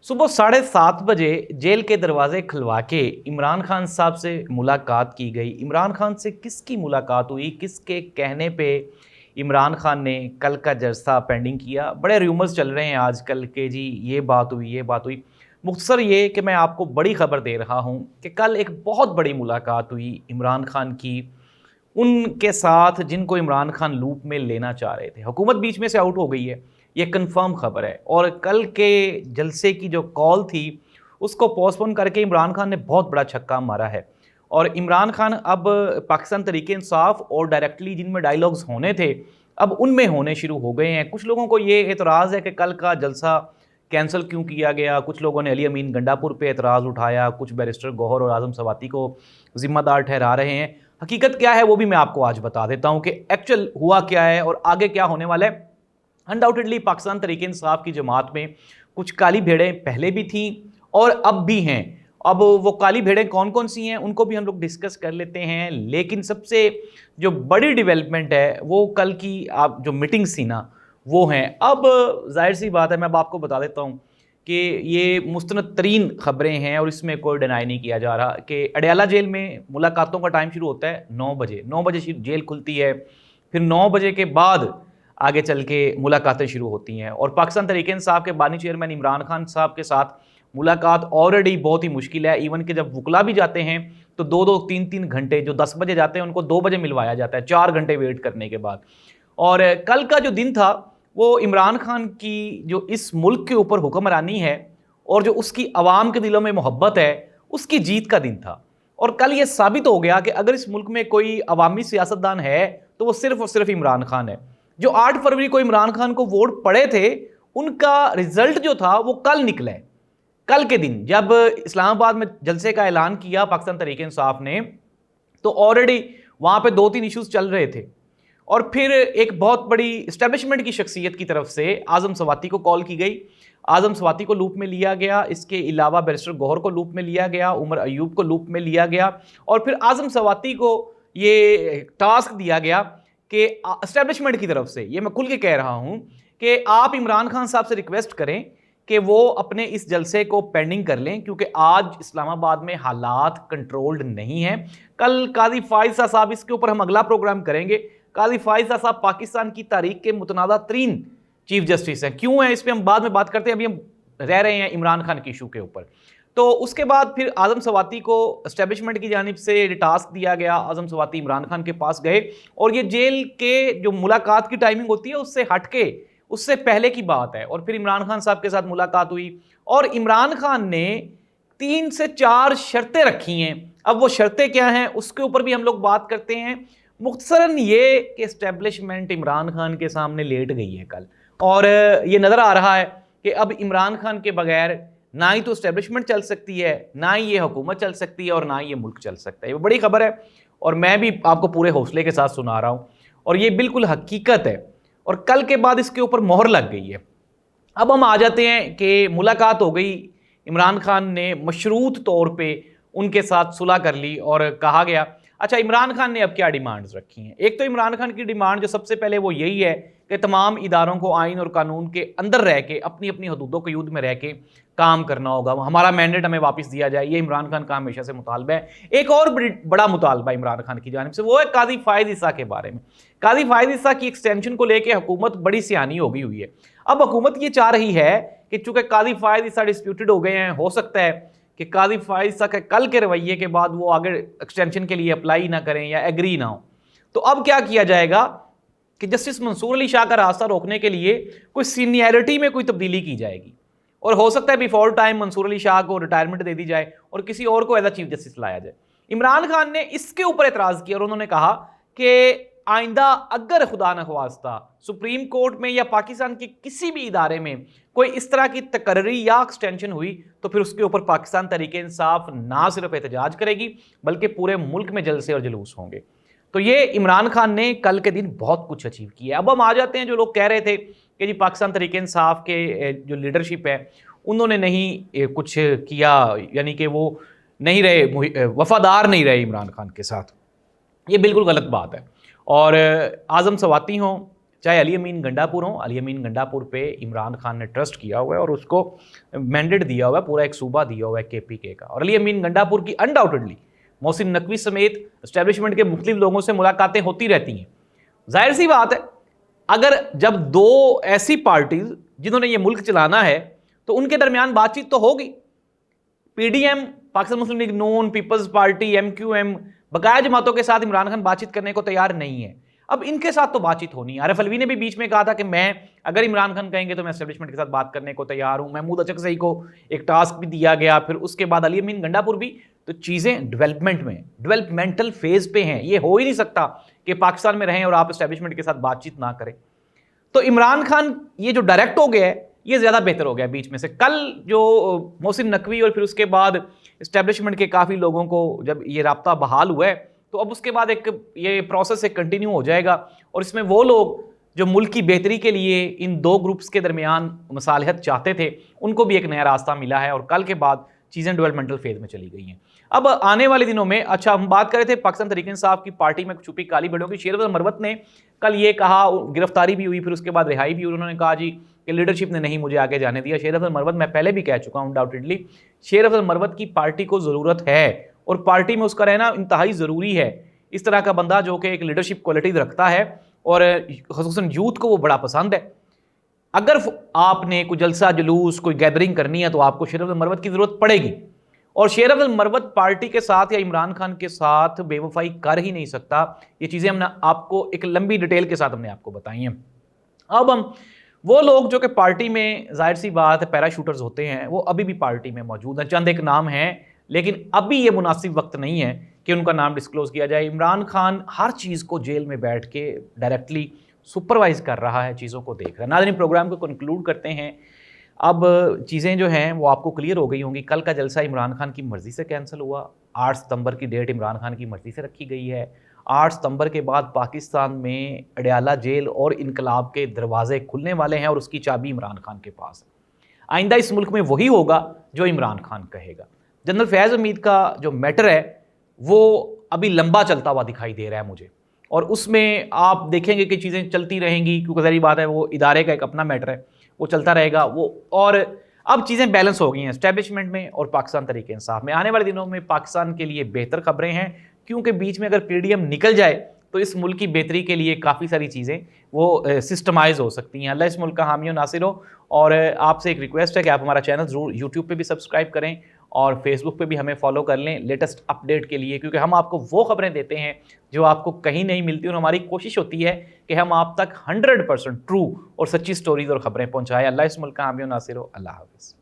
صبح 7:30 بجے جیل کے دروازے کھلوا کے عمران خان صاحب سے ملاقات کی گئی۔ عمران خان سے کس کی ملاقات ہوئی، کس کے کہنے پہ عمران خان نے کل کا جلسہ پینڈنگ کیا؟ بڑے ریومرز چل رہے ہیں آج کل کہ جی یہ بات ہوئی، یہ بات ہوئی۔ مختصر یہ کہ میں آپ کو بڑی خبر دے رہا ہوں کہ کل ایک بہت بڑی ملاقات ہوئی عمران خان کی ان کے ساتھ جن کو عمران خان لوپ میں لینا چاہ رہے تھے۔ حکومت بیچ میں سے آؤٹ ہو گئی ہے، یہ کنفرم خبر ہے، اور کل کے جلسے کی جو کال تھی اس کو پوسٹ پون کر کے عمران خان نے بہت بڑا چھکا مارا ہے۔ اور عمران خان اب پاکستان تحریک انصاف اور ڈائریکٹلی جن میں ڈائیلاگز ہونے تھے اب ان میں ہونے شروع ہو گئے ہیں۔ کچھ لوگوں کو یہ اعتراض ہے کہ کل کا جلسہ کینسل کیوں کیا گیا، کچھ لوگوں نے علی امین گنڈا پور پہ اعتراض اٹھایا، کچھ بیرسٹر گوہر اور اعظم سواتی کو ذمہ دار ٹھہرا رہے ہیں۔ حقیقت کیا ہے وہ بھی میں آپ کو آج بتا دیتا ہوں کہ ایکچوئل ہوا کیا ہے اور آگے کیا ہونے والا ہے۔ انڈاؤٹڈلی پاکستان تحریک انصاف کی جماعت میں کچھ کالی بھیڑیں پہلے بھی تھیں اور اب بھی ہیں۔ اب وہ کالی بھیڑیں کون کون سی ہیں ان کو بھی ہم لوگ ڈسکس کر لیتے ہیں، لیکن سب سے جو بڑی ڈیولپمنٹ ہے وہ کل کی جو میٹنگز تھی نا وہ ہیں۔ اب ظاہر سی بات ہے، میں اب آپ کو بتا دیتا ہوں کہ یہ مستند ترین خبریں ہیں اور اس میں کوئی ڈینائی نہیں کیا جا رہا کہ اڈیالہ جیل میں ملاقاتوں کا ٹائم شروع ہوتا ہے 9 بجے جیل کھلتی ہے، پھر 9 بجے کے بعد آگے چل کے ملاقاتیں شروع ہوتی ہیں۔ اور پاکستان تحریک انصاف کے بانی چیئرمین عمران خان صاحب کے ساتھ ملاقات آلریڈی بہت ہی مشکل ہے، ایون کہ جب وکلا بھی جاتے ہیں تو 2-3 گھنٹے، جو 10 بجے جاتے ہیں ان کو 2 بجے ملوایا جاتا ہے 4 گھنٹے ویٹ کرنے کے بعد۔ اور کل کا جو دن تھا وہ عمران خان کی جو اس ملک کے اوپر حکمرانی ہے اور جو اس کی عوام کے دلوں میں محبت ہے اس کی جیت کا دن تھا۔ اور کل یہ ثابت ہو گیا کہ اگر اس ملک میں کوئی عوامی سیاستدان ہے تو وہ صرف اور صرف عمران خان ہے۔ جو 8 فروری کو عمران خان کو ووٹ پڑے تھے ان کا رزلٹ جو تھا وہ کل نکلا ہے۔ کل کے دن جب اسلام آباد میں جلسے کا اعلان کیا پاکستان تحریک انصاف نے تو آلریڈی وہاں پہ 2-3 ایشوز چل رہے تھے، اور پھر ایک بہت بڑی اسٹیبلشمنٹ کی شخصیت کی طرف سے اعظم سواتی کو کال کی گئی، اعظم سواتی کو لوپ میں لیا گیا، اس کے علاوہ بیرسٹر گوہر کو لوپ میں لیا گیا، عمر ایوب کو لوپ میں لیا گیا، اور پھر اعظم سواتی کو یہ ٹاسک دیا گیا کہ اسٹیبلشمنٹ کی طرف سے، یہ میں کھل کے کہہ رہا ہوں کہ آپ عمران خان صاحب سے ریکویسٹ کریں کہ وہ اپنے اس جلسے کو پینڈنگ کر لیں، کیونکہ آج اسلام آباد میں حالات کنٹرولڈ نہیں ہیں۔ کل قاضی فائز صاحب، اس کے اوپر ہم اگلا پروگرام کریں گے، قاضی فائز صاحب پاکستان کی تاریخ کے متنازع ترین چیف جسٹس ہیں۔ کیوں ہیں اس پہ ہم بعد میں بات کرتے ہیں، ابھی ہم رہ رہے ہیں عمران خان کے ایشو کے اوپر۔ تو اس کے بعد پھر اعظم سواتی کو اسٹیبلشمنٹ کی جانب سے ٹاسک دیا گیا، اعظم سواتی عمران خان کے پاس گئے، اور یہ جیل کے جو ملاقات کی ٹائمنگ ہوتی ہے اس سے ہٹ کے اس سے پہلے کی بات ہے، اور پھر عمران خان صاحب کے ساتھ ملاقات ہوئی اور عمران خان نے 3 سے 4 شرطیں رکھی ہیں۔ اب وہ شرطیں کیا ہیں اس کے اوپر بھی ہم لوگ بات کرتے ہیں۔ مختصراً یہ کہ اسٹیبلشمنٹ عمران خان کے سامنے لیٹ گئی ہے کل، اور یہ نظر آ رہا ہے کہ اب عمران خان کے بغیر نہ ہی تو اسٹیبلشمنٹ چل سکتی ہے، نہ ہی یہ حکومت چل سکتی ہے، اور نہ ہی یہ ملک چل سکتا ہے۔ یہ بڑی خبر ہے اور میں بھی آپ کو پورے حوصلے کے ساتھ سنا رہا ہوں، اور یہ بالکل حقیقت ہے، اور کل کے بعد اس کے اوپر مہر لگ گئی ہے۔ اب ہم آ جاتے ہیں کہ ملاقات ہو گئی، عمران خان نے مشروط طور پہ ان کے ساتھ صلح کر لی، اور کہا گیا اچھا عمران خان نے اب کیا ڈیمانڈز رکھی ہیں۔ ایک تو عمران خان کی ڈیمانڈ جو سب سے پہلے وہ یہی ہے کہ تمام اداروں کو آئین اور قانون کے اندر رہ کے اپنی اپنی حدود و قیود میں رہ کے کام کرنا ہوگا، ہمارا مینڈیٹ ہمیں واپس دیا جائے، یہ عمران خان کا ہمیشہ سے مطالبہ ہے۔ ایک اور بڑا مطالبہ عمران خان کی جانب سے وہ ہے قاضی فائز عیسیٰ کے بارے میں۔ قاضی فائز عیسیٰ کی ایکسٹینشن کو لے کے حکومت بڑی سیانی ہو گئی ہوئی ہے۔ اب حکومت یہ چاہ رہی ہے کہ چونکہ قاضی فائز عیسیٰ ڈسپیوٹڈ ہو گئے ہیں، ہو سکتا ہے کہ قاضی فائز عیسیٰ کے کل کے رویے کے بعد وہ آگے ایکسٹینشن کے لیے اپلائی نہ کریں یا ایگری نہ ہو، تو اب کیا کیا جائے گا کہ جسٹس منصور علی شاہ کا راستہ روکنے کے لیے کوئی سینیئرٹی میں کوئی تبدیلی کی جائے گی، اور ہو سکتا ہے بیفور ٹائم منصور علی شاہ کو ریٹائرمنٹ دے دی جائے اور کسی اور کو ایز اے چیف جسٹس لایا جائے۔ عمران خان نے اس کے اوپر اعتراض کیا اور انہوں نے کہا کہ آئندہ اگر خدا نخواستہ سپریم کورٹ میں یا پاکستان کے کسی بھی ادارے میں کوئی اس طرح کی تقرری یا ایکسٹینشن ہوئی تو پھر اس کے اوپر پاکستان تحریک انصاف نہ صرف احتجاج کرے گی بلکہ پورے ملک میں جلسے اور جلوس ہوں گے۔ تو یہ عمران خان نے کل کے دن بہت کچھ اچیو کیا ہے۔ اب ہم آ جاتے ہیں جو لوگ کہہ رہے تھے کہ جی پاکستان تحریک انصاف کے جو لیڈرشپ ہے انہوں نے نہیں کچھ کیا، یعنی کہ وہ نہیں رہے، وفادار نہیں رہے عمران خان کے ساتھ۔ یہ بالکل غلط بات ہے، اور اعظم سواتی ہوں، چاہے علی امین گنڈاپور ہوں. علی امین گنڈاپور پہ عمران خان نے ٹرسٹ کیا ہوا ہے اور اس کو مینڈیٹ دیا ہوا ہے, پورا ایک صوبہ دیا ہوا ہے KPK کا. اور علی امین گنڈاپور کی انڈاؤٹڈلی محسن نقوی سمیت اسٹیبلشمنٹ کے مختلف لوگوں سے ملاقاتیں ہوتی رہتی ہیں. ظاہر سی بات ہے, اگر جب دو ایسی پارٹیز جنہوں نے یہ ملک چلانا ہے تو ان کے درمیان بات چیت تو ہوگی. PDM, پاکستان مسلم لیگ نون, پیپلز پارٹی, MQM, بقایا جماعتوں کے ساتھ عمران خان بات چیت کرنے کو تیار نہیں ہے. اب ان کے ساتھ تو بات چیت ہونی ہے. عارف الوی نے بھی بیچ میں کہا تھا کہ میں اگر عمران خان کہیں گے تو میں اسٹیبلشمنٹ کے ساتھ بات کرنے کو تیار ہوں. محمود اچکزئی کو ایک ٹاسک بھی دیا گیا, پھر اس کے بعد علی امین گنڈاپور بھی. تو چیزیں ڈیولپمنٹ میں, ڈیولپمنٹل فیز پہ ہیں. یہ ہو ہی نہیں سکتا کہ پاکستان میں رہیں اور آپ اسٹیبلشمنٹ کے ساتھ بات چیت نہ کریں. تو عمران خان یہ جو ڈائریکٹ ہو گیا ہے یہ زیادہ بہتر ہو گیا بیچ میں سے. کل جو محسن نقوی اور پھر اس کے بعد اسٹیبلشمنٹ کے کافی لوگوں کو جب یہ رابطہ بحال ہوا ہے تو اب اس کے بعد ایک یہ پروسیس ایک کنٹینیو ہو جائے گا, اور اس میں وہ لوگ جو ملک کی بہتری کے لیے ان دو گروپس کے درمیان مصالحت چاہتے تھے ان کو بھی ایک نیا راستہ ملا ہے, اور کل کے بعد چیزیں ڈیولپمنٹل فیز میں چلی گئی ہیں. اب آنے والے دنوں میں, اچھا ہم بات کر رہے تھے پاکستان تحریک انصاف کی پارٹی میں چھپی کالی بھیڑوں کی. شیر افضل مروت نے کل یہ کہا, گرفتاری بھی ہوئی پھر اس کے بعد رہائی بھی ہوئی, انہوں نے کہا جی کہ لیڈرشپ نے نہیں مجھے آگے جانے دیا. شیر افضل مروت, میں پہلے بھی کہہ چکا ہوں ڈاؤٹڈلی, شیر افضل مروت کی پارٹی کو ضرورت ہے اور پارٹی میں اس کا رہنا انتہائی ضروری ہے. اس طرح کا بندہ جو کہ ایک لیڈرشپ کوالٹیز رکھتا ہے اور خصوصاً یوتھ کو وہ بڑا پسند ہے. اگر آپ نے کوئی جلسہ جلوس کوئی گیدرنگ کرنی ہے تو آپ کو شیر افضل مروت کی ضرورت پڑے گی, اور شیر افضل مروت پارٹی کے ساتھ یا عمران خان کے ساتھ بے وفائی کر ہی نہیں سکتا. یہ چیزیں ہم نے آپ کو ایک لمبی ڈیٹیل کے ساتھ ہم نے آپ کو بتائی ہیں. اب ہم وہ لوگ جو کہ پارٹی میں ظاہر سی بات ہے پیراشوٹرز ہوتے ہیں وہ ابھی بھی پارٹی میں موجود ہیں. چند ایک نام ہیں لیکن ابھی یہ مناسب وقت نہیں ہے کہ ان کا نام ڈسکلوز کیا جائے. عمران خان ہر چیز کو جیل میں بیٹھ کے ڈائریکٹلی سپروائز کر رہا ہے, چیزوں کو دیکھ رہا ہے. ناظرین, پروگرام کو کنکلوڈ کرتے ہیں. اب چیزیں جو ہیں وہ آپ کو کلیئر ہو گئی ہوں گی. کل کا جلسہ عمران خان کی مرضی سے کینسل ہوا. 8 ستمبر کی ڈیٹ عمران خان کی مرضی سے رکھی گئی ہے. 8 ستمبر کے بعد پاکستان میں اڈیالہ جیل اور انقلاب کے دروازے کھلنے والے ہیں اور اس کی چابی عمران خان کے پاس ہے. آئندہ اس ملک میں وہی ہوگا جو عمران خان کہے گا. جنرل فیاض حمید کا جو میٹر ہے وہ ابھی لمبا چلتا ہوا دکھائی دے رہا ہے مجھے, اور اس میں آپ دیکھیں گے کہ چیزیں چلتی رہیں گی کیونکہ ظاہری بات ہے وہ ادارے کا ایک اپنا میٹر ہے, وہ چلتا رہے گا وہ. اور اب چیزیں بیلنس ہو گئی ہیں اسٹیبلشمنٹ میں اور پاکستان تحریک انصاف میں. آنے والے دنوں میں پاکستان کے لیے بہتر خبریں ہیں کیونکہ بیچ میں اگر PDM نکل جائے تو اس ملک کی بہتری کے لیے کافی ساری چیزیں وہ سسٹمائز ہو سکتی ہیں. اللہ اس ملک کا حامی و ناصر ہو. اور آپ سے ایک ریکویسٹ ہے کہ آپ ہمارا چینل ضرور YouTube پہ بھی سبسکرائب کریں اور فیس بک پہ بھی ہمیں فالو کر لیں لیٹسٹ اپڈیٹ کے لیے, کیونکہ ہم آپ کو وہ خبریں دیتے ہیں جو آپ کو کہیں نہیں ملتی, اور ہماری کوشش ہوتی ہے کہ ہم آپ تک 100% ٹرو اور سچی سٹوریز اور خبریں پہنچائیں. اللہ اس ملک کا حامی و ناصر ہو. اللہ حافظ.